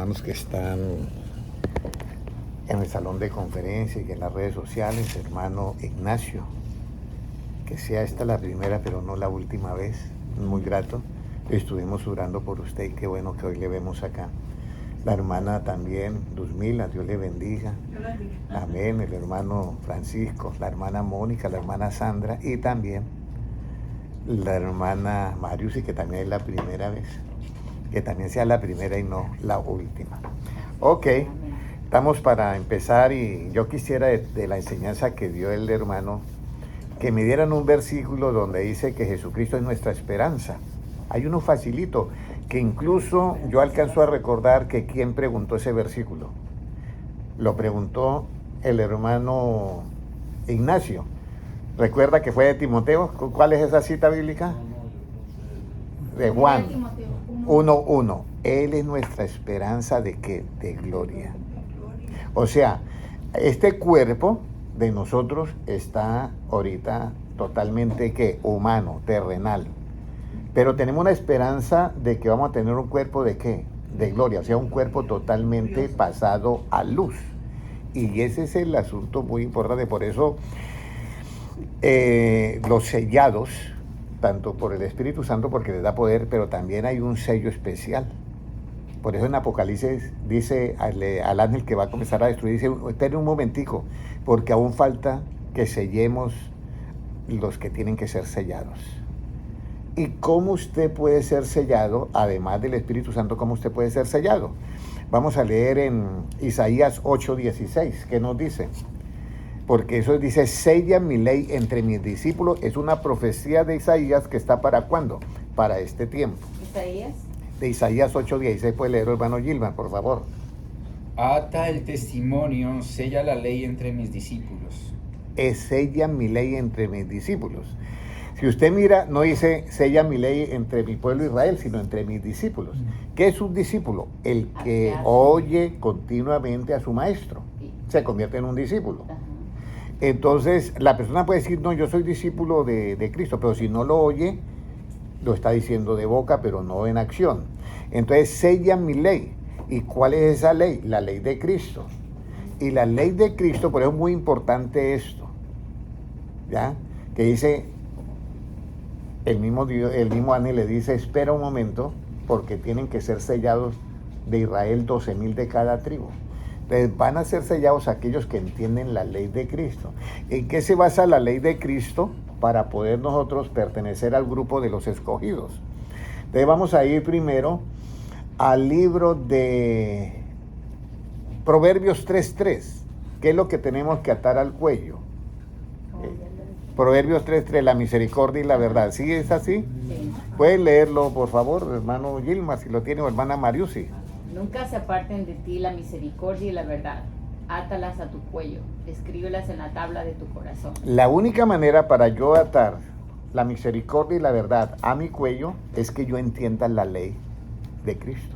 hermanos que están en el salón de conferencias y en las redes sociales, hermano Ignacio, que sea esta la primera pero no la última vez, muy grato. Estuvimos orando por usted y qué bueno que hoy le vemos acá. La hermana también, Luzmila, Dios le bendiga. Amén. El hermano Francisco, la hermana Mónica, la hermana Sandra y también la hermana Marius, y que también es la primera vez. Que también sea la primera y no la última. Ok, estamos para empezar y yo quisiera de la enseñanza que dio el hermano, que me dieran un versículo donde dice que Jesucristo es nuestra esperanza. Hay uno facilito, que incluso yo alcanzo a recordar que quién preguntó ese versículo. Lo preguntó el hermano Ignacio. ¿Recuerda que fue de Timoteo? ¿Cuál es esa cita bíblica? De Juan 1:1. Él es nuestra esperanza de ¿qué? De gloria. O sea, este cuerpo de nosotros está ahorita totalmente ¿qué? Humano, terrenal. Pero tenemos una esperanza de que vamos a tener un cuerpo de ¿qué? De gloria, o sea, un cuerpo totalmente pasado a luz. Y ese es el asunto muy importante. Por eso los sellados, tanto por el Espíritu Santo, porque les da poder, pero también hay un sello especial. Por eso en Apocalipsis dice al ángel que va a comenzar a destruir, dice, espere un momentico, porque aún falta que sellemos los que tienen que ser sellados. ¿Y cómo usted puede ser sellado? Además del Espíritu Santo, ¿cómo usted puede ser sellado? Vamos a leer en Isaías 8:16, ¿qué nos dice? Porque eso dice, sella mi ley entre mis discípulos. Es una profecía de Isaías que está ¿para cuándo? Para este tiempo. ¿Isaías? De Isaías 8:16, puede leer, hermano Gilman, por favor. Ata el testimonio, sella la ley entre mis discípulos. Sella mi ley entre mis discípulos. Si usted mira, no dice sella mi ley entre mi pueblo Israel, sino entre mis discípulos. ¿Qué es un discípulo? El que oye continuamente a su maestro. Se convierte en un discípulo. Entonces, la persona puede decir, no, yo soy discípulo de Cristo, pero si no lo oye, lo está diciendo de boca, pero no en acción. Entonces, sella mi ley. ¿Y cuál es esa ley? La ley de Cristo. Y la ley de Cristo, por eso es muy importante esto, ¿ya? Que dice, el mismo Dios, el mismo ángel le dice, espera un momento, porque tienen que ser sellados de Israel 12,000 de cada tribu. Entonces van a ser sellados aquellos que entienden la ley de Cristo. ¿En qué se basa la ley de Cristo? Para poder nosotros pertenecer al grupo de los escogidos. Entonces vamos a ir primero al libro de Proverbios 3:3. ¿Qué es lo que tenemos que atar al cuello? Proverbios 3:3, la misericordia y la verdad. ¿Sí es así? Sí. Pueden leerlo, por favor, hermano Gilma, si lo tiene, o hermana Mariusi. Nunca se aparten de ti la misericordia y la verdad. Átalas a tu cuello, escríbelas en la tabla de tu corazón. La única manera para yo atar la misericordia y la verdad a mi cuello es que yo entienda la ley de Cristo.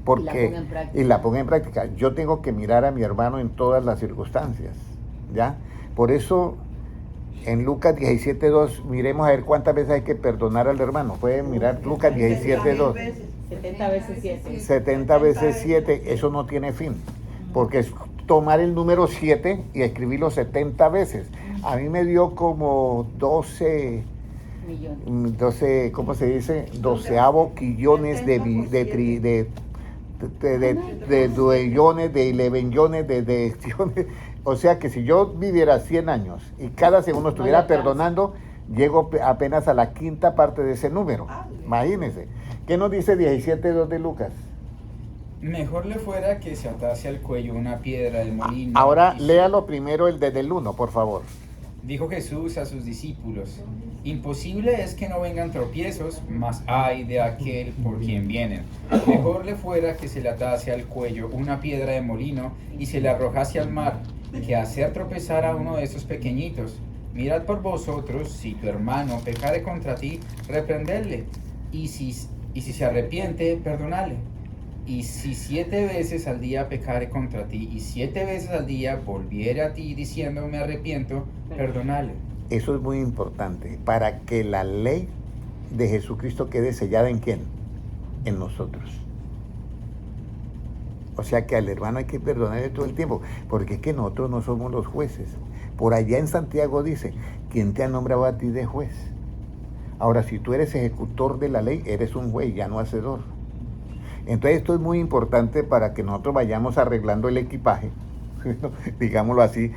Porque, y la ponga en práctica. Yo tengo que mirar a mi hermano en todas las circunstancias, ¿ya? Por eso, en Lucas 17:2, miremos a ver cuántas veces hay que perdonar al hermano. Pueden mirar Lucas 17:2. 70 veces 7. 70 veces 7, eso no tiene fin, porque es tomar el número 7 y escribirlo 70 veces. A mí me dio como 12, ¿cómo se dice? 12avo quillones de duellones, de levenyones, de o sea que si yo viviera 100 años y cada segundo estuviera perdonando, llego apenas a la quinta parte de ese número. Imagínense. ¿Qué nos dice 17:2 de Lucas? Mejor le fuera que se atase al cuello una piedra de molino. Ahora léalo primero desde el 1, por favor. Dijo Jesús a sus discípulos, imposible es que no vengan tropiezos, mas ay de aquel por quien vienen. Mejor le fuera que se le atase al cuello una piedra de molino y se le arrojase al mar, que hacer tropezar a uno de esos pequeñitos. Mirad por vosotros, si tu hermano pecare contra ti, reprendedle, y si se arrepiente, perdonale. Y si 7 veces al día pecare contra ti, y 7 veces al día volviere a ti diciendo me arrepiento, perdonale. Eso es muy importante, para que la ley de Jesucristo quede sellada ¿en quién? En nosotros. O sea que al hermano hay que perdonarle todo el tiempo, porque es que nosotros no somos los jueces. Por allá en Santiago dice, ¿quién te ha nombrado a ti de juez? Ahora, si tú eres ejecutor de la ley, eres un juez, ya no hacedor. Entonces esto es muy importante para que nosotros vayamos arreglando el equipaje, digámoslo así,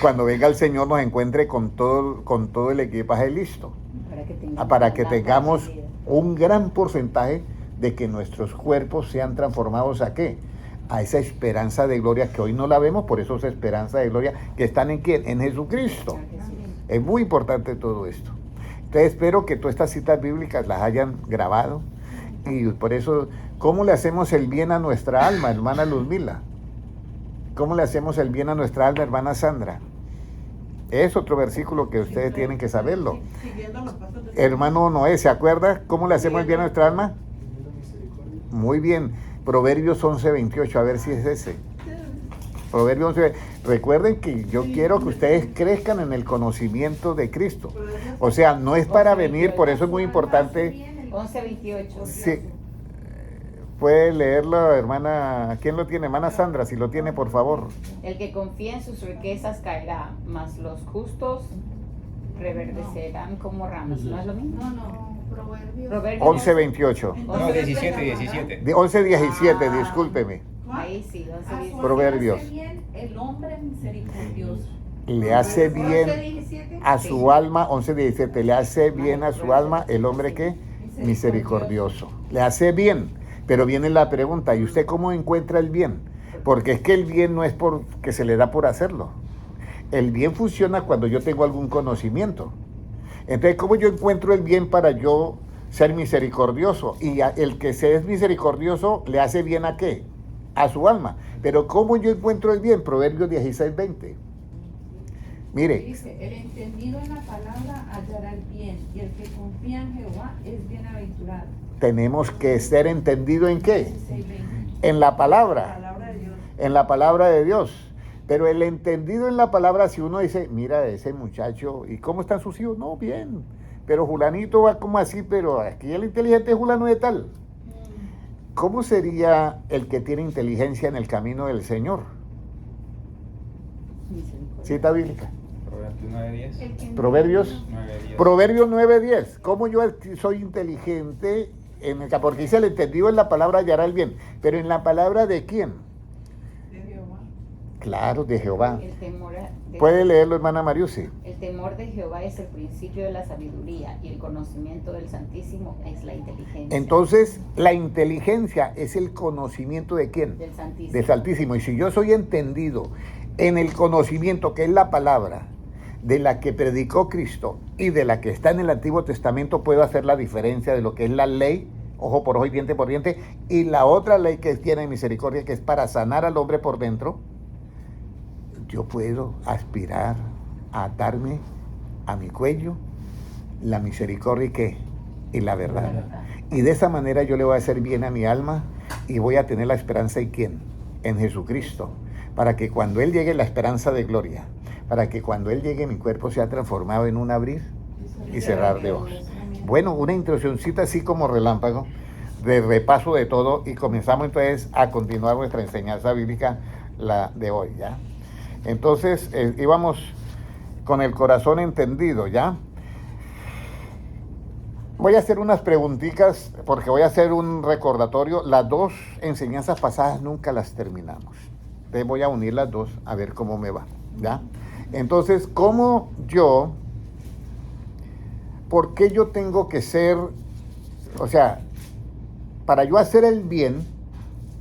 cuando venga el Señor nos encuentre con todo el equipaje listo, para que tengamos un gran porcentaje de que nuestros cuerpos sean transformados ¿a qué? A esa esperanza de gloria que hoy no la vemos, por eso es esperanza de gloria que están en ¿quién? En Jesucristo. Es muy importante todo esto. Entonces espero que todas estas citas bíblicas las hayan grabado y por eso, ¿cómo le hacemos el bien a nuestra alma, hermana Luzmila? ¿Cómo le hacemos el bien a nuestra alma, hermana Sandra? Es otro versículo que ustedes tienen que saberlo. Hermano Noé, ¿se acuerda cómo le hacemos el bien a nuestra alma? Muy bien, Proverbios 11:28, a ver si es ese. Proverbios 11. Recuerden que yo quiero que ustedes crezcan en el conocimiento de Cristo. O sea, no es para venir, por eso es muy importante. 11:28. Sí. Puede leerlo, hermana. ¿Quién lo tiene? Hermana Sandra, si lo tiene, por favor. El que confía en sus riquezas caerá, mas los justos reverdecerán como ramos. ¿No es lo mismo? No, Proverbios. 11:28. No, 17. 11:17, discúlpeme. Ahí sí, 11:17. Proverbios. Hace bien el hombre misericordioso. Le hace bien 11:17. a su alma, 11:17, le hace bien a su alma el hombre que misericordioso. Le hace bien, pero viene la pregunta, ¿y usted cómo encuentra el bien? Porque es que el bien no es porque se le da por hacerlo. El bien funciona cuando yo tengo algún conocimiento. Entonces, ¿cómo yo encuentro el bien para yo ser misericordioso? Y el que se es misericordioso le hace bien ¿a qué? A su alma. Pero ¿cómo yo encuentro el bien? Proverbios 16:20. Mire. Dice, el entendido en la palabra hallará el bien, y el que confía en Jehová es bienaventurado. Tenemos que ser entendido ¿en qué? 16:20. En la palabra. Palabra de Dios. En la palabra de Dios. Pero el entendido en la palabra, si uno dice, mira ese muchacho, ¿y cómo están sus hijos? No, bien. Pero Julanito va como así, pero aquí el inteligente es Julano de tal. ¿Cómo sería el que tiene inteligencia en el camino del Señor? Cita bíblica. Proverbios 9:10. Proverbios 9:10. ¿Cómo yo soy inteligente? Porque dice el entendido en la palabra hallará el bien. Pero en la palabra ¿de quién? De Jehová. Claro, de Jehová. El temor ¿Puede leerlo, hermana Mariusi? El temor de Jehová es el principio de la sabiduría y el conocimiento del Santísimo es la inteligencia. Entonces, la inteligencia es el conocimiento ¿de quién? Del Santísimo. Del Altísimo. Y si yo soy entendido en el conocimiento que es la palabra de la que predicó Cristo y de la que está en el Antiguo Testamento, puedo hacer la diferencia de lo que es la ley, ojo por ojo y diente por diente, y la otra ley que tiene misericordia, que es para sanar al hombre por dentro. Yo puedo aspirar a atarme a mi cuello la misericordia y ¿qué? Y la verdad. Y de esa manera yo le voy a hacer bien a mi alma y voy a tener la esperanza ¿en quién? En Jesucristo. Para que cuando Él llegue la esperanza de gloria, para que cuando Él llegue mi cuerpo sea transformado en un abrir y cerrar de ojos. Bueno, una introduccióncita así como relámpago, de repaso de todo, y comenzamos entonces a continuar nuestra enseñanza bíblica, la de hoy, ¿ya? Entonces, íbamos con el corazón entendido, ¿ya? Voy a hacer unas preguntitas, porque voy a hacer un recordatorio. Las dos enseñanzas pasadas nunca las terminamos. Entonces voy a unir las dos, a ver cómo me va, ¿ya? Entonces, ¿por qué yo tengo que ser, o sea, para yo hacer el bien,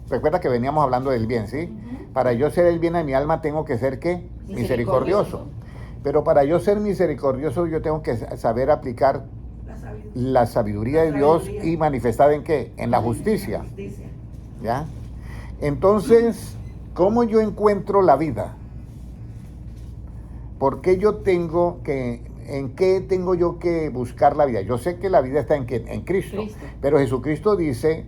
recuerda que veníamos hablando del bien, ¿sí? Para yo hacer el bien a mi alma tengo que ser, ¿qué? Misericordioso. Pero para yo ser misericordioso yo tengo que saber aplicar la sabiduría de Dios y manifestada ¿en qué? En la justicia, ¿ya? Entonces, ¿cómo yo encuentro la vida? ¿Por qué yo tengo que, en qué tengo yo que buscar la vida? Yo sé que la vida está en Cristo, pero Jesucristo dice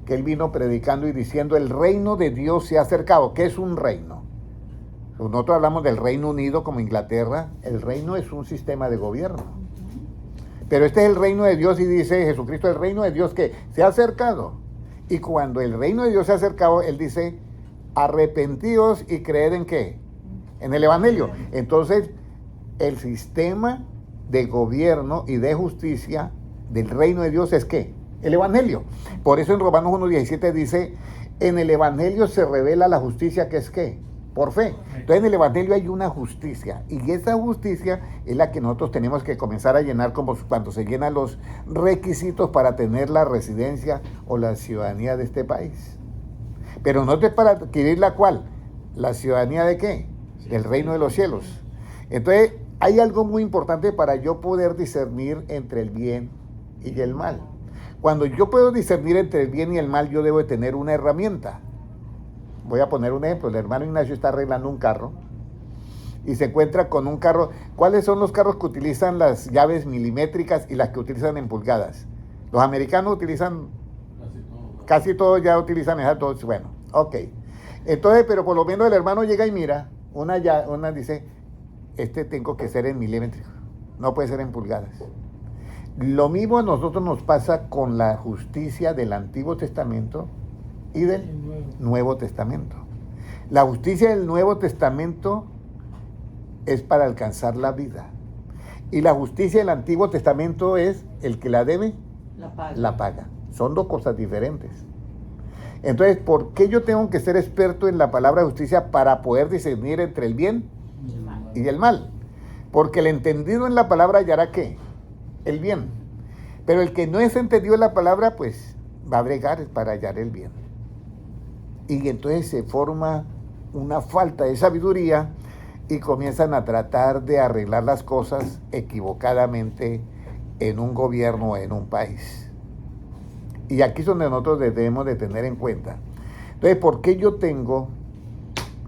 que Él vino predicando y diciendo, el reino de Dios se ha acercado. ¿Qué es un reino? Nosotros hablamos del Reino Unido como Inglaterra. El reino es un sistema de gobierno. Pero este es el reino de Dios y dice Jesucristo, el reino de Dios que se ha acercado. Y cuando el reino de Dios se ha acercado, Él dice, arrepentíos y creed en ¿qué? En el Evangelio. Entonces, el sistema de gobierno y de justicia del reino de Dios es ¿qué? El Evangelio. Por eso en Romanos 1:17 dice, en el Evangelio se revela la justicia que es ¿qué? Por fe. Entonces en el Evangelio hay una justicia, y esa justicia es la que nosotros tenemos que comenzar a llenar como cuando se llenan los requisitos para tener la residencia o la ciudadanía de este país. Pero no es para adquirir la cual, la ciudadanía de ¿qué? Del reino de los cielos. Entonces hay algo muy importante para yo poder discernir entre el bien y el mal. Cuando yo puedo discernir entre el bien y el mal, yo debo de tener una herramienta. Voy a poner un ejemplo. El hermano Ignacio está arreglando un carro y se encuentra con un carro. ¿Cuáles son los carros que utilizan las llaves milimétricas y las que utilizan en pulgadas? Los americanos utilizan, casi todos ya utilizan esas dos. Bueno, ok. Entonces, pero por lo menos el hermano llega y mira, una dice, tengo que ser en milímetros, no puede ser en pulgadas. Lo mismo a nosotros nos pasa con la justicia del Antiguo Testamento y del Nuevo Testamento. La justicia del Nuevo Testamento es para alcanzar la vida. Y la justicia del Antiguo Testamento es el que la debe, la paga. Son dos cosas diferentes. Entonces, ¿por qué yo tengo que ser experto en la palabra justicia para poder discernir entre el bien y el mal? Porque el entendido en la palabra hallará ¿qué? El bien. Pero el que no es entendido en la palabra, pues va a bregar para hallar el bien. Y entonces se forma una falta de sabiduría y comienzan a tratar de arreglar las cosas equivocadamente en un gobierno o en un país. Y aquí es donde nosotros debemos de tener en cuenta. Entonces, ¿por qué yo tengo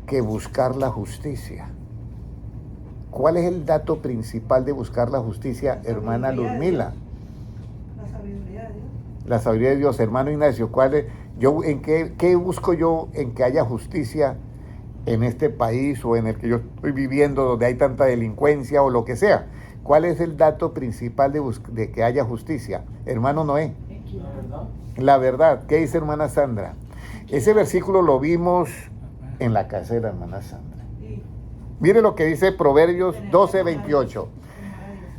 que buscar la justicia? ¿Cuál es el dato principal de buscar la justicia, hermana Luzmila? La sabiduría de Dios. La sabiduría de Dios, hermano Ignacio. ¿Qué busco yo en que haya justicia en este país o en el que yo estoy viviendo, donde hay tanta delincuencia o lo que sea? ¿Cuál es el dato principal de que haya justicia? Hermano Noé. La verdad. La verdad. ¿Qué dice hermana Sandra? Ese versículo lo vimos en la casa de la hermana Sandra. Mire lo que dice Proverbios 12:28.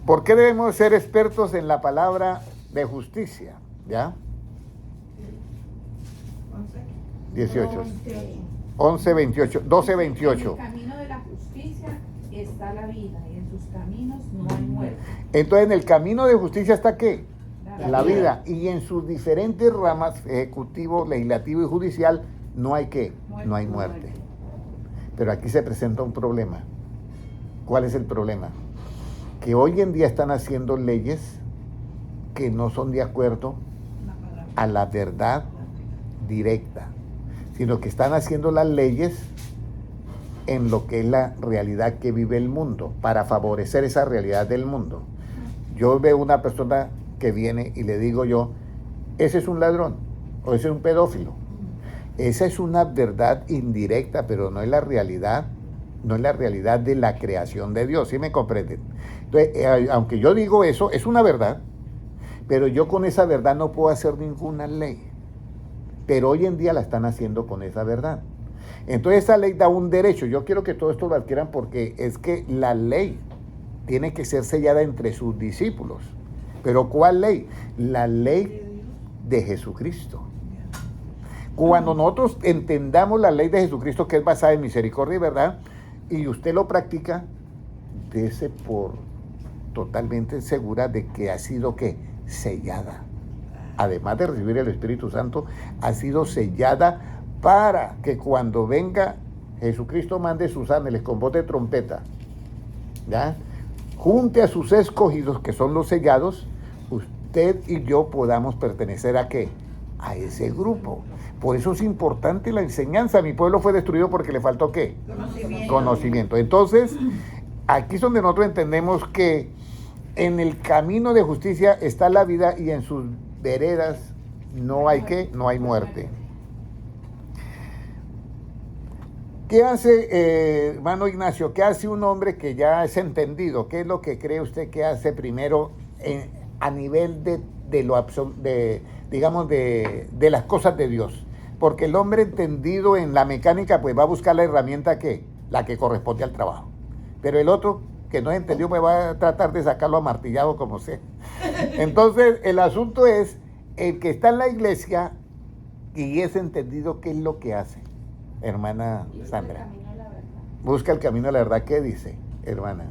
¿Por qué debemos ser expertos en la palabra de justicia? ¿Ya? 18. 11:28. 12:28. En el camino de la justicia está la vida, y en sus caminos no hay muerte. Entonces, en el camino de justicia está ¿qué? La vida. vida. Y en sus diferentes ramas, ejecutivo, legislativo y judicial, no hay ¿qué? No hay muerte. Pero aquí se presenta un problema. ¿Cuál es el problema? Que hoy en día están haciendo leyes que no son de acuerdo a la verdad directa, sino que están haciendo las leyes en lo que es la realidad que vive el mundo, para favorecer esa realidad del mundo. Yo veo una persona que viene y le digo yo, ese es un ladrón, o ese es un pedófilo. Esa es una verdad indirecta, pero no es la realidad, no es la realidad de la creación de Dios, ¿sí me comprenden? Entonces, aunque yo digo eso, es una verdad, pero yo con esa verdad no puedo hacer ninguna ley. Pero hoy en día la están haciendo con esa verdad. Entonces esa ley da un derecho. Yo quiero que todo esto lo adquieran porque es que la ley tiene que ser sellada entre sus discípulos. ¿Pero cuál ley? La ley de Jesucristo. Cuando nosotros entendamos la ley de Jesucristo, que es basada en misericordia y verdad, y usted lo practica, dése por totalmente segura de que ha sido ¿qué? Sellada. Además de recibir el Espíritu Santo, ha sido sellada para que cuando venga Jesucristo mande sus ángeles con voz de trompeta, ¿ya? Junte a sus escogidos, que son los sellados, usted y yo podamos pertenecer ¿a qué? A ese grupo. Por eso es importante la enseñanza. Mi pueblo fue destruido porque le faltó ¿qué? Conocimiento. Entonces, aquí es donde nosotros entendemos que en el camino de justicia está la vida y en sus veredas no hay ¿qué? No hay muerte. ¿Qué hace, hermano Ignacio? ¿Qué hace un hombre que ya es entendido? ¿Qué es lo que cree usted que hace primero a nivel de digamos, de las cosas de Dios. Porque el hombre entendido en la mecánica, pues va a buscar la herramienta la que corresponde al trabajo. Pero el otro, que no es entendido, pues va a tratar de sacarlo amartillado como sea. Entonces, el asunto es, el que está en la iglesia y es entendido, ¿qué es lo que hace, hermana Sandra? Busca el camino de la verdad. ¿Qué dice, hermana?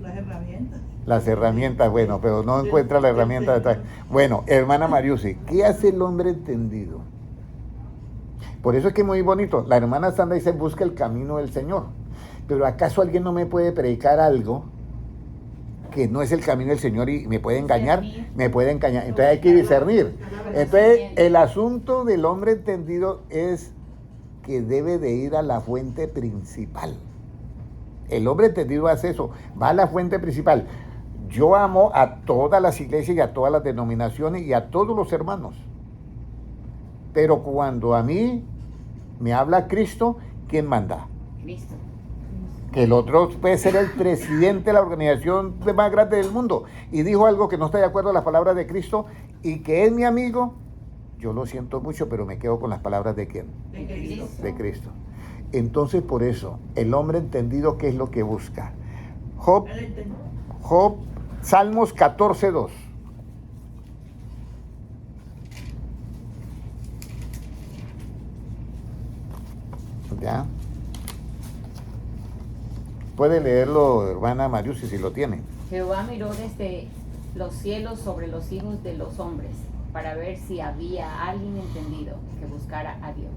Las herramientas. Las herramientas, bueno, pero no encuentra la herramienta detrás. Bueno, hermana Mariusi, ¿qué hace el hombre entendido? Por eso es que es muy bonito. La hermana Sandra dice, busca el camino del Señor. Pero ¿acaso alguien no me puede predicar algo que no es el camino del Señor y me puede engañar? Me puede engañar. Entonces hay que discernir. Entonces el asunto del hombre entendido es que debe de ir a la fuente principal. El hombre entendido hace eso, va a la fuente principal. Yo amo a todas las iglesias y a todas las denominaciones y a todos los hermanos. Pero cuando a mí me habla Cristo, ¿quién manda? Cristo. Que el otro puede ser el presidente de la organización más grande del mundo y dijo algo que no está de acuerdo a las palabras de Cristo y que es mi amigo. Yo lo siento mucho, pero me quedo con las palabras de ¿quién? De Cristo. De Cristo. Entonces, por eso, el hombre entendido, ¿qué es lo que busca? Job, Salmos 14:2. ¿Ya? Puede leerlo, hermana Mariusi, si lo tiene. Jehová miró desde los cielos sobre los hijos de los hombres para ver si había alguien entendido que buscara a Dios.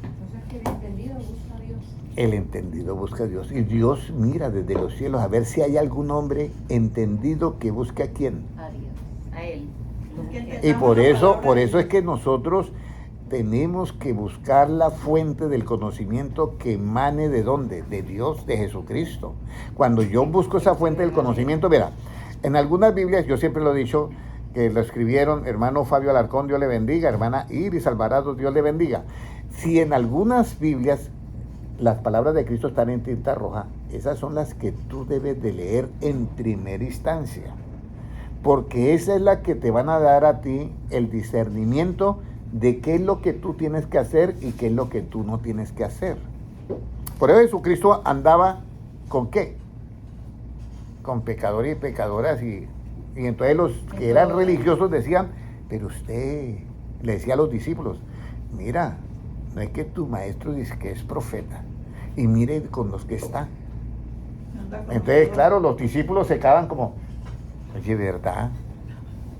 Entonces, que el entendido busca a Dios. El entendido busca a Dios. Y Dios mira desde los cielos a ver si hay algún hombre entendido que busque a quién. A Dios, a Él. Y por eso es que nosotros tenemos que buscar la fuente del conocimiento que emane ¿de dónde? De Dios, de Jesucristo. Cuando yo busco esa fuente del conocimiento, verá, en algunas Biblias, yo siempre lo he dicho, que lo escribieron hermano Fabio Alarcón, Dios le bendiga, hermana Iris Alvarado, Dios le bendiga. Si en algunas Biblias las palabras de Cristo están en tinta roja, esas son las que tú debes de leer en primera instancia, porque esa es la que te van a dar a ti el discernimiento de qué es lo que tú tienes que hacer y qué es lo que tú no tienes que hacer. Por eso Jesucristo andaba ¿con qué? Con pecadores y pecadoras y entonces los que eran religiosos decían, pero usted, le decía a los discípulos, mira, no es que tu maestro dice que es profeta y mire con los que está. Entonces, claro, los discípulos se quedaban como, oye, ¿verdad?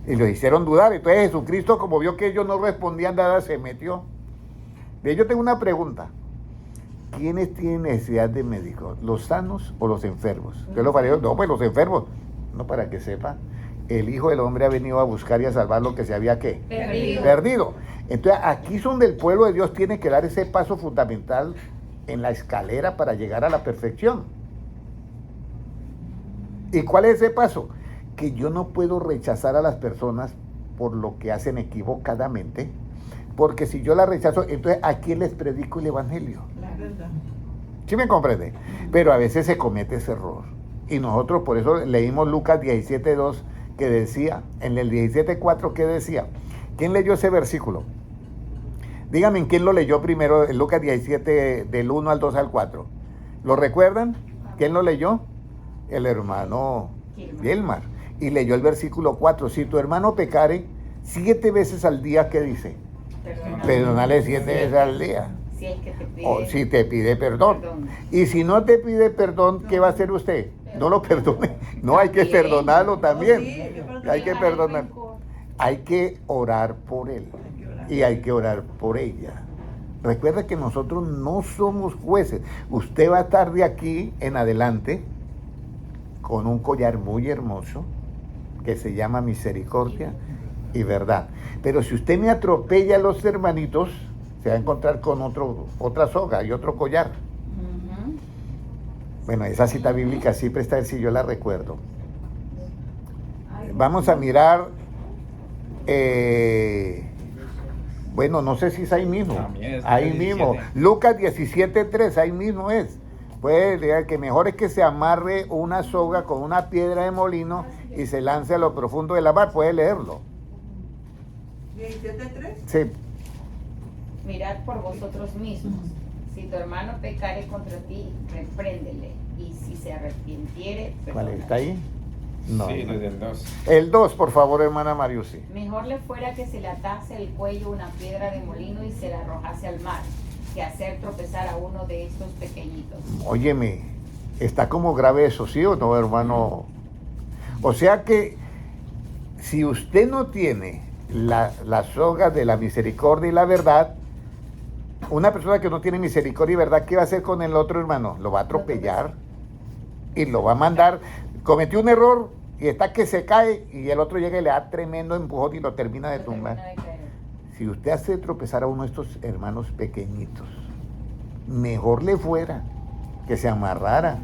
Y lo hicieron dudar. Entonces Jesucristo, como vio que ellos no respondían nada, se metió. Yo tengo una pregunta. ¿Quiénes tienen necesidad de médicos? ¿Los sanos o los enfermos? Yo lo faré, no, pues los enfermos. No, para que sepa, el Hijo del Hombre ha venido a buscar y a salvar lo que se había ¿qué? Perdido. Entonces aquí es donde el pueblo de Dios tiene que dar ese paso fundamental en la escalera para llegar a la perfección. ¿Y cuál es ese paso? Que yo no puedo rechazar a las personas por lo que hacen equivocadamente, porque si yo las rechazo, entonces ¿a quién les predico el evangelio? La verdad. ¿Sí me comprende? Pero a veces se comete ese error. Y nosotros por eso leímos Lucas 17:2, que decía, en el 17:4, ¿qué decía? ¿Quién leyó ese versículo? Díganme quién lo leyó primero, en Lucas 17, del 1 al 2 al 4. ¿Lo recuerdan? ¿Quién lo leyó? El hermano Gilmar. Y leyó el versículo 4. Si tu hermano pecare 7 veces al día, ¿qué dice? Perdónale 7 veces al día. Si el que te pide, O si te pide perdón. Y si no te pide perdón, ¿qué va a hacer usted? No lo perdone. No, hay que perdonarlo también. Hay que perdonar. Hay que orar por él. Y hay que orar por ella. Recuerda que nosotros no somos jueces. Usted va a estar de aquí en adelante con un collar muy hermoso que se llama misericordia y verdad. Pero si usted me atropella a los hermanitos, se va a encontrar con otra soga y otro collar. Bueno, esa cita bíblica siempre está, si yo la recuerdo. Vamos a mirar, bueno, no sé si es ahí mismo. Ahí mismo. 17. Lucas 17:3, ahí mismo es. Puede leer que mejor es que se amarre una soga con una piedra de molino y se lance a lo profundo de la mar. Puede leerlo. 17:3. Sí. Mirad por vosotros mismos. Si tu hermano pecare contra ti, repréndele. Y si se arrepintiere, ¿Cuál perdónale. está ahí? No. Sí, no. desde el 2. El 2, por favor, hermana Mariusi. Mejor le fuera que se le atase el cuello una piedra de molino y se la arrojase al mar, que hacer tropezar a uno de estos pequeñitos. Óyeme, está como grave eso, ¿sí o no, hermano? O sea que si usted no tiene la soga de la misericordia y la verdad, una persona que no tiene misericordia y verdad, ¿qué va a hacer con el otro, hermano? Lo va a atropellar y lo va a mandar. Cometió un error y está que se cae y el otro llega y le da tremendo empujón y lo termina de No tumbar. termina de caer. Si usted hace tropezar a uno de estos hermanos pequeñitos, mejor le fuera que se amarrara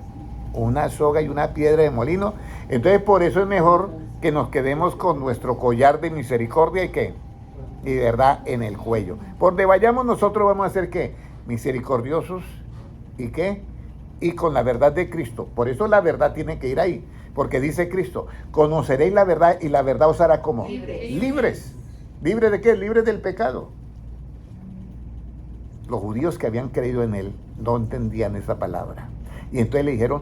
una soga y una piedra de molino. Entonces por eso es mejor que nos quedemos con nuestro collar de misericordia y qué, y verdad en el cuello. Por donde vayamos nosotros vamos a ser qué, misericordiosos y qué, y con la verdad de Cristo. Por eso la verdad tiene que ir ahí, porque dice Cristo, conoceréis la verdad y la verdad os hará como Libres. libres. ¿Libres de qué? Libres del pecado. Los judíos que habían creído en él no entendían esa palabra. Y entonces le dijeron,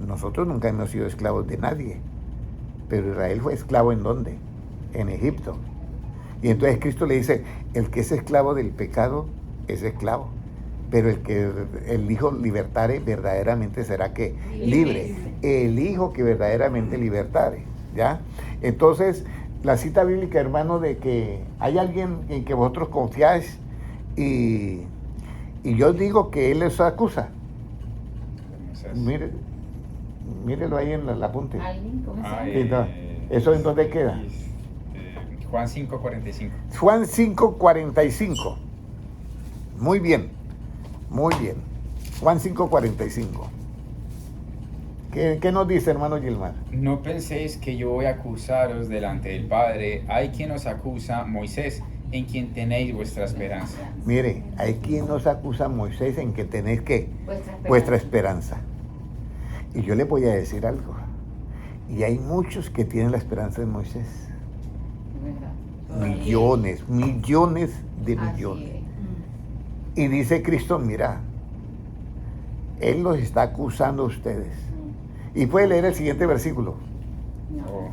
nosotros nunca hemos sido esclavos de nadie. Pero Israel fue esclavo ¿en dónde? En Egipto. Y entonces Cristo le dice, el que es esclavo del pecado es esclavo. Pero el que el Hijo libertare verdaderamente será que libre. El Hijo que verdaderamente libertare. ¿Ya? Entonces, la cita bíblica, hermano, de que hay alguien en que vosotros confiáis y yo digo que él les acusa. Mírelo ahí en el apunte. ¿Alguien? ¿Cómo se llama? Sí, no. ¿Eso en dónde queda? Juan 5:45. Juan 5:45. Muy bien, muy bien. Juan 5:45. ¿Qué nos dice, hermano Gilmar? No penséis que yo voy a acusaros delante del Padre. Hay quien os acusa, Moisés, en quien tenéis vuestra esperanza. Mire, hay quien nos acusa a Moisés en que tenéis que Vuestra vuestra esperanza. Y yo le voy a decir algo. Y hay muchos que tienen la esperanza de Moisés. ¿Verdad? Millones de Así millones. es. Y dice Cristo, mira, Él los está acusando a ustedes. Y puede leer el siguiente versículo. No. Oh.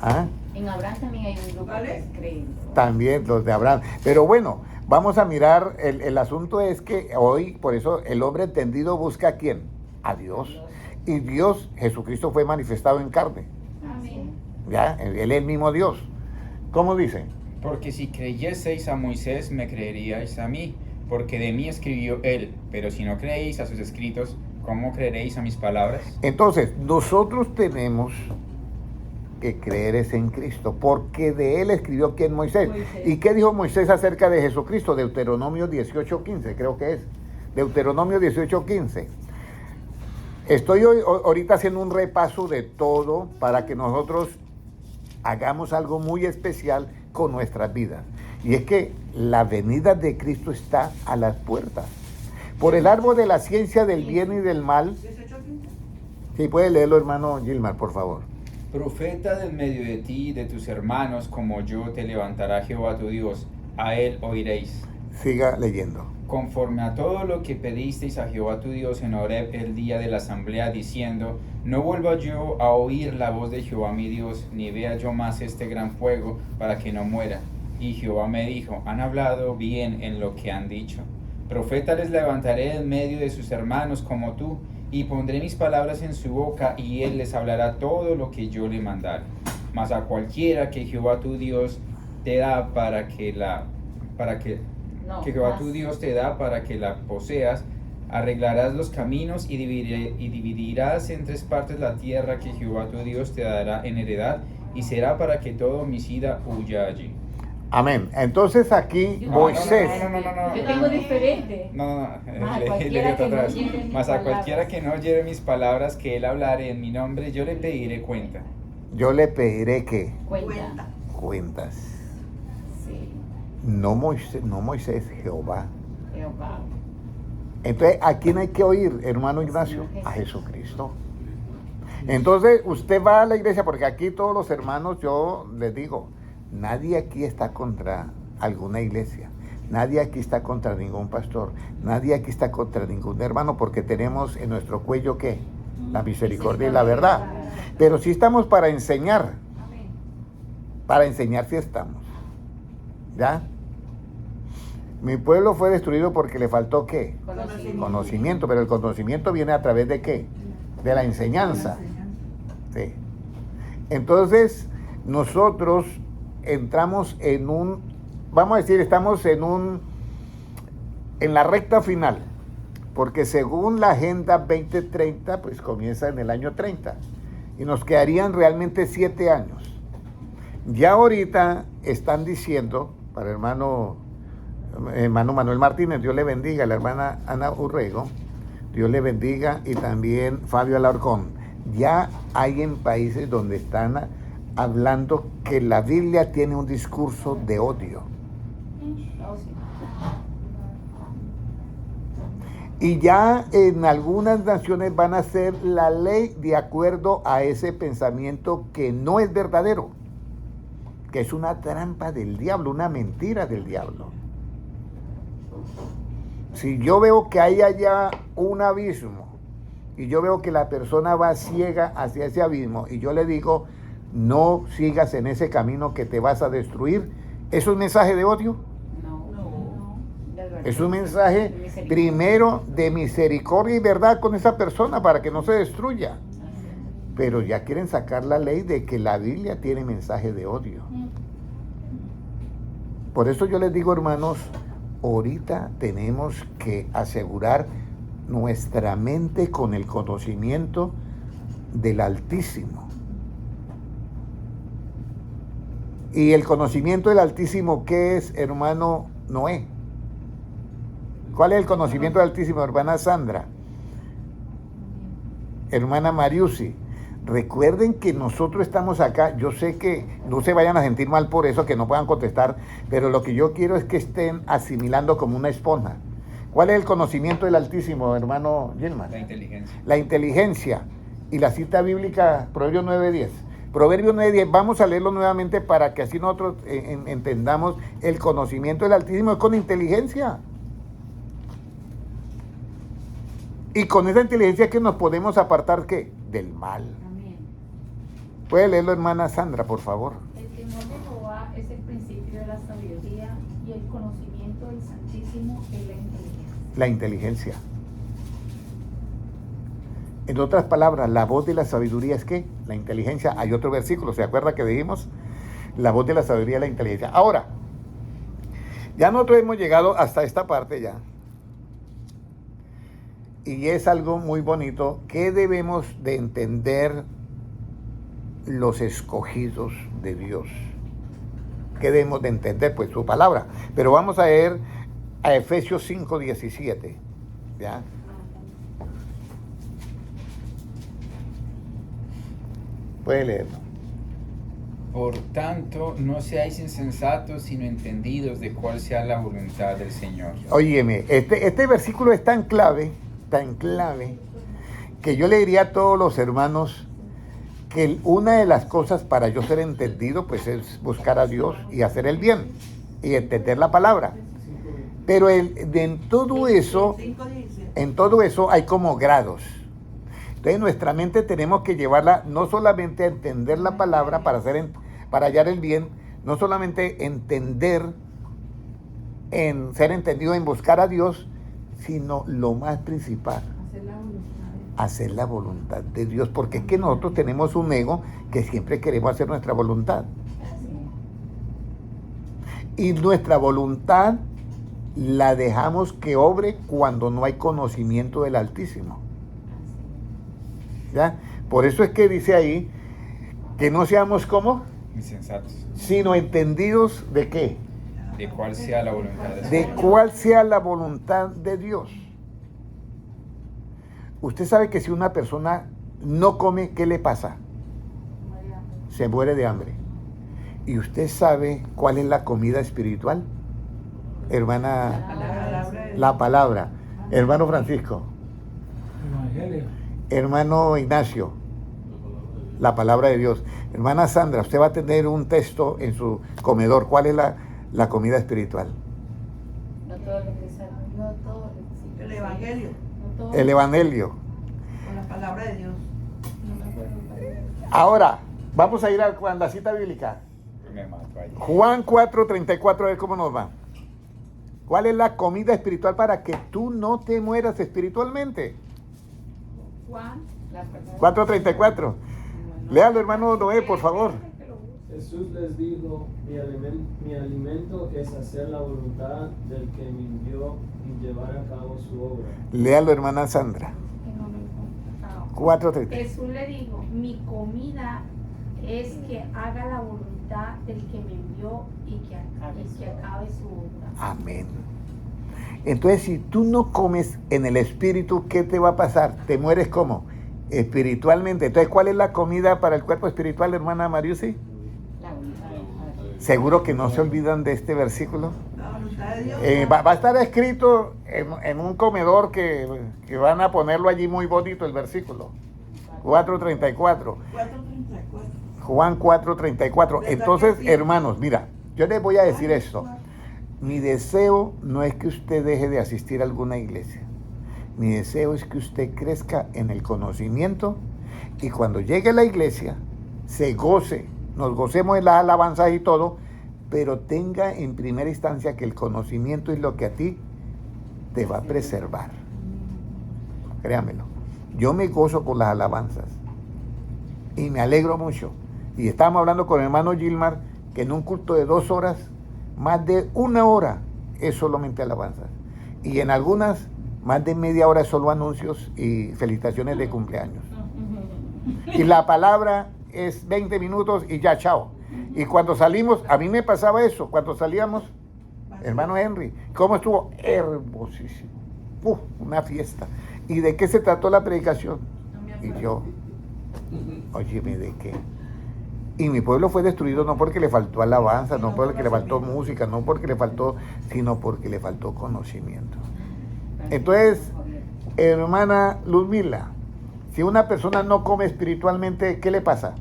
¿Ah? En Abraham también hay un grupo ¿Cuál que es? creen. También los de Abraham. Pero bueno, vamos a mirar, el asunto es que hoy, por eso el hombre entendido busca a quién, a Dios. Y Dios, Jesucristo fue manifestado en carne. Amén. ¿Ya? Él es el mismo Dios. ¿Cómo dice? Porque si creyeseis a Moisés, me creeríais a mí, porque de mí escribió él. Pero si no creéis a sus escritos, ¿cómo creeréis a mis palabras? Entonces, nosotros tenemos que creer es en Cristo, porque de él escribió quién, Moisés. ¿Y qué dijo Moisés acerca de Jesucristo? Deuteronomio 18:15, creo que es. Deuteronomio 18:15. Estoy ahorita haciendo un repaso de todo para que nosotros hagamos algo muy especial con nuestras vidas. Y es que la venida de Cristo está a las puertas. Por el árbol de la ciencia del bien y del mal. 18:15. Si puede leerlo, hermano Gilmar, por favor. Profeta del medio de ti y de tus hermanos, como yo te levantará Jehová tu Dios, a él oiréis. Siga leyendo. Conforme a todo lo que pedisteis a Jehová tu Dios en Horeb el día de la asamblea, diciendo, no vuelva yo a oír la voz de Jehová mi Dios, ni vea yo más este gran fuego, para que no muera. Y Jehová me dijo, han hablado bien en lo que han dicho. Profeta les levantaré en medio de sus hermanos como tú, y pondré mis palabras en su boca, y él les hablará todo lo que yo le mandare. Mas a cualquiera que Jehová tu Dios te da que Jehová tu Dios te da para que la poseas, arreglarás los caminos y dividirás en tres partes la tierra que Jehová tu Dios te dará en heredad, y será para que todo homicida huya allí. Amén. Entonces aquí Moisés. No. Yo tengo diferente. No. Mas a Lee cualquiera otra que no vez. oyere mis Mas a cualquiera palabras. que no oyere mis palabras que él hablare en mi nombre, yo le pediré cuenta. Yo le pediré que Cuenta. cuentas. Sí. No Moisés, Jehová. Jehová. Entonces, ¿a quién hay que oír, hermano Ignacio? A Jesucristo. Entonces, usted va a la iglesia, porque aquí todos los hermanos, yo les digo, nadie aquí está contra alguna iglesia, nadie aquí está contra ningún pastor, nadie aquí está contra ningún hermano, porque tenemos en nuestro cuello, ¿qué? La misericordia y la verdad. Pero sí estamos para enseñar. Para enseñar sí estamos. ¿Ya? Mi pueblo fue destruido porque le faltó ¿qué? Conocimiento. Pero el conocimiento viene a través de ¿qué? De la enseñanza. Sí. Entonces, nosotros entramos en un, vamos a decir, estamos en la recta final. Porque según la Agenda 2030, pues comienza en el año 30. Y nos quedarían realmente 7 años. Ya ahorita están diciendo, para hermano Manuel Martínez, Dios le bendiga, la hermana Ana Urrego, Dios le bendiga, y también Fabio Alarcón. Ya hay en países donde están hablando que la Biblia tiene un discurso de odio. Y ya en algunas naciones van a hacer la ley de acuerdo a ese pensamiento que no es verdadero, que es una trampa del diablo, una mentira del diablo. Si yo veo que hay allá un abismo y yo veo que la persona va ciega hacia ese abismo y yo le digo, no sigas en ese camino que te vas a destruir, ¿es un mensaje de odio? Es un mensaje primero de misericordia y verdad con esa persona para que no se destruya. Pero ya quieren sacar la ley de que la Biblia tiene mensaje de odio. Por eso yo les digo, hermanos, ahorita tenemos que asegurar nuestra mente con el conocimiento del Altísimo. Y el conocimiento del Altísimo, ¿qué es, hermano Noé? ¿Cuál es el conocimiento del Altísimo, hermana Sandra? Hermana Mariusi. Recuerden que nosotros estamos acá. Yo sé que no se vayan a sentir mal por eso, que no puedan contestar, pero lo que yo quiero es que estén asimilando como una esponja. ¿Cuál es el conocimiento del Altísimo, hermano Gilman? La inteligencia. La inteligencia. Y la cita bíblica, Proverbios 9:10. Proverbios 9:10, vamos a leerlo nuevamente para que así nosotros entendamos el conocimiento del Altísimo es con inteligencia. Y con esa inteligencia que nos podemos apartar, ¿qué? Del mal. Amén. ¿Puede leerlo, hermana Sandra, por favor? El temor de Jehová es el principio de la sabiduría y el conocimiento del Santísimo es la inteligencia. La inteligencia. En otras palabras, la voz de la sabiduría es ¿qué? La inteligencia. Hay otro versículo, ¿se acuerda que dijimos? La voz de la sabiduría es la inteligencia. Ahora, ya nosotros hemos llegado hasta esta parte ya. Y es algo muy bonito que debemos de entender los escogidos de Dios. ¿Qué debemos de entender? Pues su palabra. Pero vamos a leer a Efesios 5:17. ¿Ya? Puede leerlo. Por tanto, no seáis insensatos, sino entendidos de cuál sea la voluntad del Señor. Óyeme, este versículo es tan clave, que yo le diría a todos los hermanos que una de las cosas para yo ser entendido, pues es buscar a Dios y hacer el bien y entender la palabra. Pero en todo eso hay como grados. Entonces nuestra mente tenemos que llevarla no solamente a entender la palabra para hallar el bien, no solamente entender, en ser entendido en buscar a Dios, sino lo más principal, hacer la voluntad de Dios, porque es que nosotros tenemos un ego que siempre queremos hacer nuestra voluntad. Y nuestra voluntad la dejamos que obre cuando no hay conocimiento del Altísimo. ¿Ya? Por eso es que dice ahí que no seamos como Insensatos. sino entendidos de qué, De cuál sea la voluntad del de Señor. cuál sea la voluntad de Dios. Usted sabe que si una persona no come, ¿qué le pasa? Se muere de hambre. ¿Y usted sabe cuál es la comida espiritual? Hermana, la palabra. Hermano Francisco. Evangelio. Hermano Ignacio. La palabra de Dios. Hermana Sandra, usted va a tener un texto en su comedor. ¿Cuál es la comida espiritual? No todo lo que sabe. No todo, sí. El Evangelio, No todo. El Evangelio. con la palabra de Dios. No me acuerdo cuál era. Ahora, vamos a ir a la cita bíblica. Me mato ahí. Juan 4:34, a ver cómo nos va. ¿Cuál es la comida espiritual para que tú no te mueras espiritualmente? Juan. Las personas. 4:34. Léalo, hermano Noé, por favor. Jesús les dijo, mi alimento es hacer la voluntad del que me envió y llevar a cabo su obra. Léalo, hermana Sandra. Que no me encontraba. 4:34. Jesús le dijo, mi comida es que haga la voluntad del que me envió y que acabe su obra. Amén. Entonces, si tú no comes en el espíritu, ¿qué te va a pasar? ¿Te mueres cómo? Espiritualmente. Entonces, ¿cuál es la comida para el cuerpo espiritual, hermana Mariusi? La voluntad del Padre. Seguro que no se olvidan de este versículo. La voluntad de Dios. Va a estar escrito en un comedor que van a ponerlo allí muy bonito el versículo. 4:34. 4:34. Juan 4:34. Entonces, hermanos, mira, yo les voy a decir esto. Mi deseo no es que usted deje de asistir a alguna iglesia. Mi deseo es que usted crezca en el conocimiento y cuando llegue a la iglesia se goce, nos gocemos en las alabanzas y todo, pero tenga en primera instancia que el conocimiento es lo que a ti te va a preservar. Créamelo. Yo me gozo con las alabanzas y me alegro mucho. Y estábamos hablando con el hermano Gilmar que en un culto de 2 horas, más de 1 hora es solamente alabanzas. Y en algunas, más de media hora es solo anuncios y felicitaciones de cumpleaños. Y la palabra es 20 minutos y ya, chao. Y cuando salimos, a mí me pasaba eso, cuando salíamos, hermano Henry, ¿cómo estuvo? Hermosísimo. Una fiesta. ¿Y de qué se trató la predicación? Y yo, óyeme, ¿de qué? Y mi pueblo fue destruido no porque le faltó alabanza, no porque le faltó música, no porque le faltó, sino porque le faltó conocimiento. Entonces, hermana Luzmila, si una persona no come espiritualmente, ¿qué le pasa?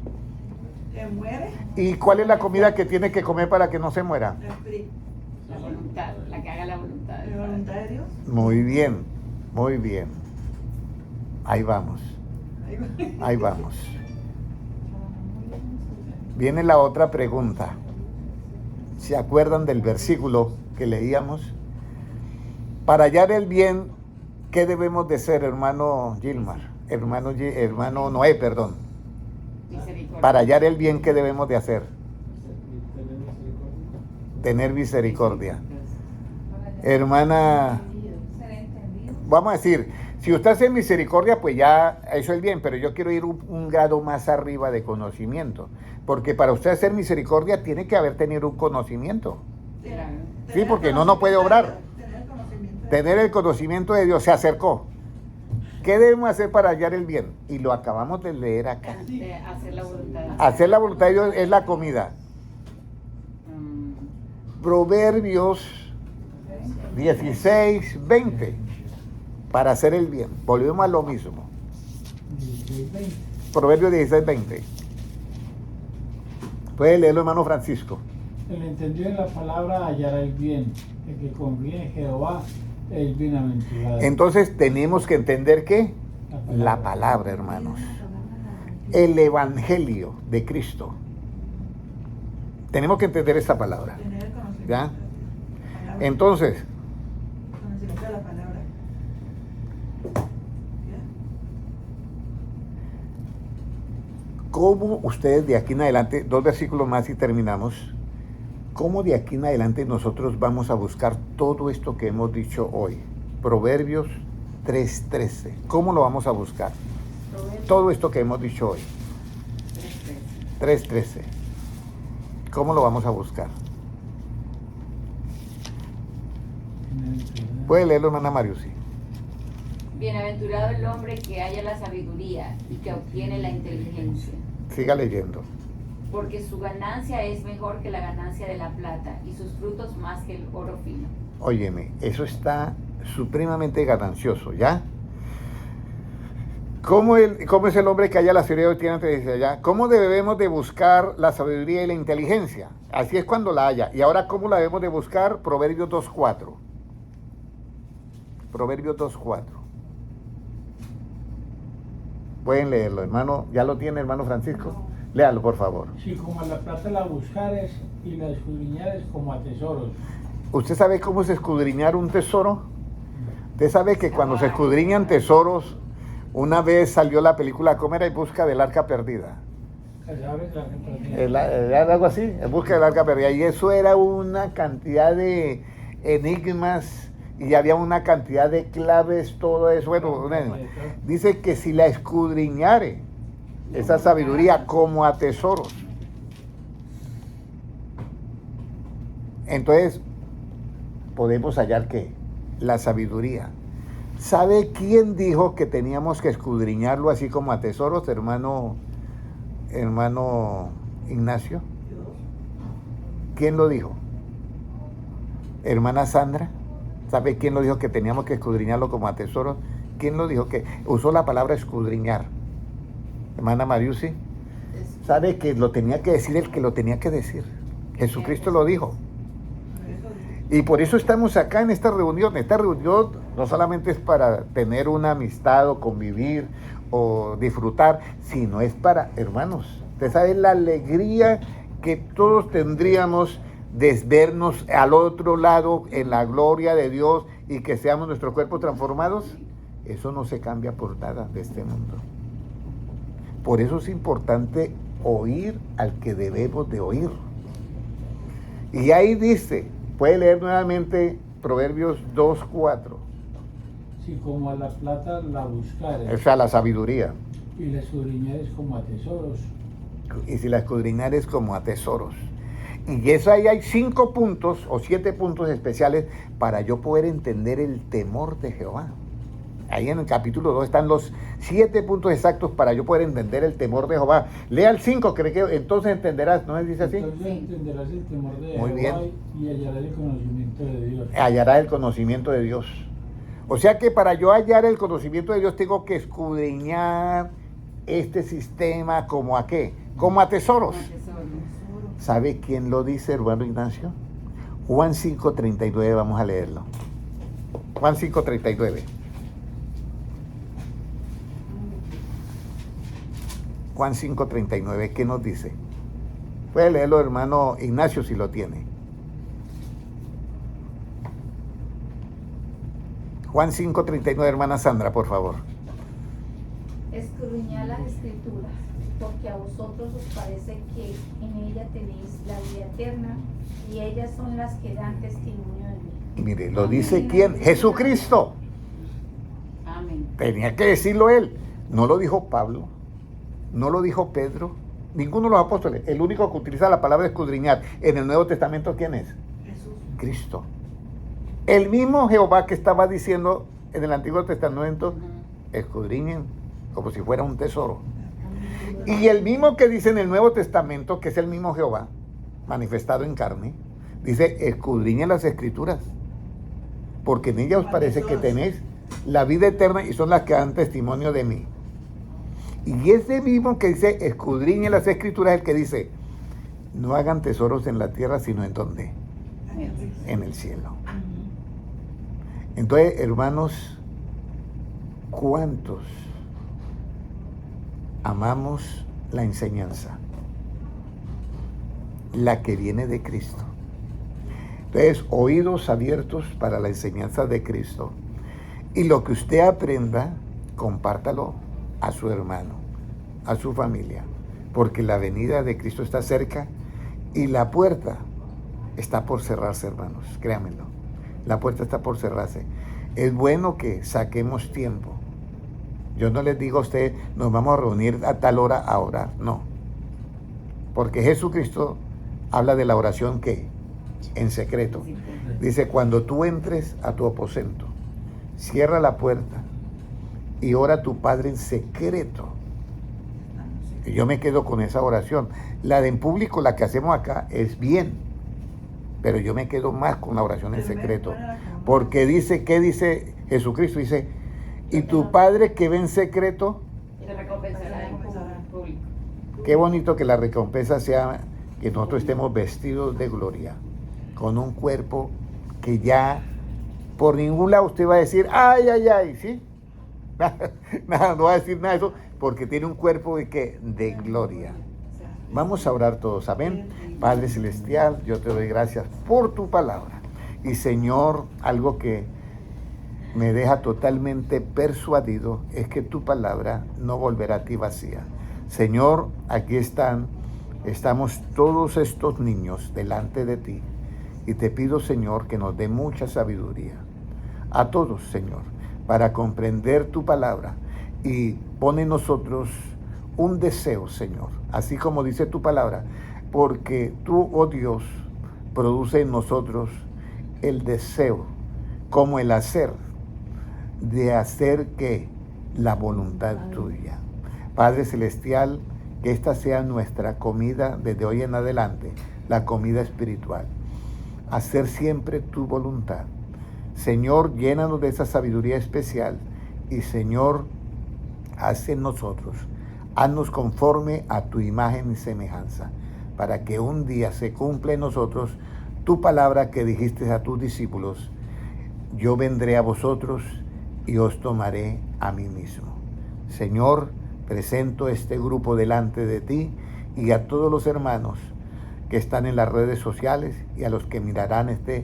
Se muere. ¿Y cuál es la comida que tiene que comer para que no se muera? El espíritu. La voluntad, la que haga la voluntad del La Padre. voluntad de Dios. Muy bien, muy bien. Ahí vamos, ahí vamos. Viene la otra pregunta. ¿Se acuerdan del versículo que leíamos? Para hallar el bien, ¿qué debemos de ser, hermano Gilmar? Hermano Noé, perdón. Misericordia. Para hallar el bien, ¿qué debemos de hacer? Tener misericordia. Hermana, Ser entendido. vamos a decir, si usted hace misericordia, pues ya eso es bien, pero yo quiero ir un grado más arriba de conocimiento. Porque para usted hacer misericordia tiene que haber tenido un conocimiento. Claro. Sí, porque no puede obrar. Tener el conocimiento. Tener el conocimiento de Dios, se acercó. ¿Qué debemos hacer para hallar el bien? Y lo acabamos de leer acá. De hacer la voluntad del Hacer la voluntad de Dios es la comida. Proverbios 16:20. Para hacer el bien. Volvemos a lo mismo. Proverbios 16:20. Puede leerlo, hermano Francisco. El entendido en la palabra hallará el bien. El que confía en Jehová es bienaventurado. Entonces tenemos que entender que la palabra, hermanos. El evangelio de Cristo. Tenemos que entender esta palabra. Tener el conocimiento. ¿Ya? La palabra. Entonces, Conocimiento de la palabra. ¿Ya? ¿cómo ustedes de aquí en adelante, 2 versículos más y terminamos, cómo de aquí en adelante nosotros vamos a buscar todo esto que hemos dicho hoy? Proverbios 3:13. ¿Cómo lo vamos a buscar? Todo esto que hemos dicho hoy. 3:13. ¿Cómo lo vamos a buscar? Puede leerlo, hermana Mariusi. Bienaventurado el hombre que halla la sabiduría y que obtiene la inteligencia, Siga leyendo. porque su ganancia es mejor que la ganancia de la plata y sus frutos más que el oro fino. Óyeme, eso está supremamente ganancioso, ¿ya? ¿Cómo es el hombre que halla la sabiduría y tiene desde allá? ¿Cómo debemos de buscar la sabiduría y la inteligencia? Así es cuando la haya. Y ahora, ¿cómo la debemos de buscar? Proverbios 2.4. Proverbios 2.4. Pueden leerlo, hermano. ¿Ya lo tiene, hermano Francisco? Léalo, por favor. Si como a la plata la buscares y la escudriñares como a tesoros. ¿Usted sabe cómo es escudriñar un tesoro? Usted sabe que cuando se escudriñan tesoros, una vez salió la película ¿Cómo era? En busca del arca perdida. Algo así, En busca del arca perdida. Y eso era una cantidad de enigmas y había una cantidad de claves, todo eso. Bueno, dice que si la escudriñare, esa sabiduría como a tesoros. Entonces, podemos hallar que la sabiduría. ¿Sabe quién dijo que teníamos que escudriñarlo así como a tesoros, hermano Ignacio? ¿Quién lo dijo? Hermana Sandra. ¿Sabe quién lo dijo que teníamos que escudriñarlo como a tesoros? ¿Quién lo dijo que usó la palabra escudriñar? Hermana Mariusi. ¿Sabe que lo tenía que decir el que lo tenía que decir? Jesucristo lo dijo. Y por eso estamos acá en esta reunión. Esta reunión no solamente es para tener una amistad o convivir o disfrutar, sino es para, hermanos, usted sabe la alegría que todos tendríamos de vernos al otro lado en la gloria de Dios y que seamos nuestros cuerpos transformados. Eso no se cambia por nada de este mundo. Por eso es importante oír al que debemos de oír. Y ahí dice, puede leer nuevamente Proverbios 2.4. Si como a la plata la buscares. O sea, la sabiduría. Y la escudriñares como a tesoros. Y si la escudriñares como a tesoros. Y eso ahí hay 5 puntos o 7 puntos especiales para yo poder entender el temor de Jehová. Ahí en el capítulo 2 están los 7 puntos exactos para yo poder entender el temor de Jehová. Lea el 5, creo que entonces entenderás, ¿no dice así? Entonces entenderás el temor de Muy Jehová bien. y hallarás el conocimiento de Dios. Hallará el conocimiento de Dios. O sea que para yo hallar el conocimiento de Dios tengo que escudriñar este sistema como a qué, como a tesoros. ¿Sabe quién lo dice, hermano Ignacio? Juan 5.39, vamos a leerlo. Juan 5.39. Juan 5.39, ¿qué nos dice? Puede leerlo, hermano Ignacio, si lo tiene. Juan 5.39, hermana Sandra, por favor. Escudriñad las escrituras, porque a vosotros os parece que en ella tenéis la vida eterna, y ellas son las que dan testimonio de mí. Y mire, lo dice ¿quién? Jesucristo. Amén. Tenía que decirlo él. No lo dijo Pablo, no lo dijo Pedro, ninguno de los apóstoles. El único que utiliza la palabra escudriñar en el Nuevo Testamento, ¿quién es? Jesús. Cristo. El mismo Jehová que estaba diciendo en el Antiguo Testamento, escudriñen como si fuera un tesoro. Y el mismo que dice en el Nuevo Testamento, que es el mismo Jehová, manifestado en carne, dice, escudriñen las Escrituras, porque en ellas os parece que tenéis la vida eterna y son las que dan testimonio de mí. Y ese mismo que dice, escudriñen las Escrituras, es el que dice, no hagan tesoros en la tierra, sino en ¿dónde? En el cielo. Entonces, hermanos, ¿cuántos amamos la enseñanza? La que viene de Cristo. Entonces, oídos abiertos para la enseñanza de Cristo. Y lo que usted aprenda, compártalo a su hermano, a su familia. Porque la venida de Cristo está cerca y la puerta está por cerrarse, hermanos. Créanmelo. La puerta está por cerrarse. Es bueno que saquemos tiempo. Yo no les digo a ustedes, nos vamos a reunir a tal hora a orar. No. Porque Jesucristo habla de la oración que en secreto. Dice, cuando tú entres a tu aposento, cierra la puerta y ora a tu Padre en secreto. Y yo me quedo con esa oración. La de en público, la que hacemos acá, es bien. Pero yo me quedo más con la oración en secreto. Porque dice, ¿qué dice Jesucristo? Dice, y tu Padre que ve en secreto, Qué bonito que la recompensa sea que nosotros estemos vestidos de gloria, con un cuerpo que ya por ningún lado usted va a decir, ay, ay, ay, ¿sí? Nada, no va a decir nada de eso, porque tiene un cuerpo de gloria. Vamos a orar todos, amén. Padre Celestial, yo te doy gracias por tu palabra. Y Señor, algo que me deja totalmente persuadido es que tu palabra no volverá a ti vacía. Señor, aquí estamos todos estos niños delante de ti. Y te pido, Señor, que nos dé mucha sabiduría. A todos, Señor, para comprender tu palabra. Y pone en nosotros un deseo, Señor, así como dice tu palabra, porque tú, oh Dios, produce en nosotros el deseo, como el hacer, de hacer que la voluntad tuya. Padre Celestial, que esta sea nuestra comida desde hoy en adelante, la comida espiritual. Hacer siempre tu voluntad. Señor, llénanos de esa sabiduría especial y Señor, haz en nosotros, haznos conforme a tu imagen y semejanza, para que un día se cumpla en nosotros tu palabra que dijiste a tus discípulos, yo vendré a vosotros y os tomaré a mí mismo. Señor, presento este grupo delante de ti y a todos los hermanos que están en las redes sociales y a los que mirarán esta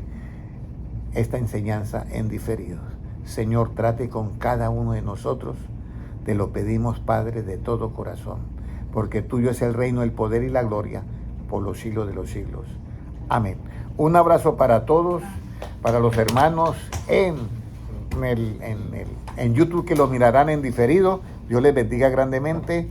enseñanza en diferido. Señor, trate con cada uno de nosotros. Te lo pedimos, Padre, de todo corazón, porque tuyo es el reino, el poder y la gloria por los siglos de los siglos. Amén. Un abrazo para todos, para los hermanos en YouTube que lo mirarán en diferido. Dios les bendiga grandemente.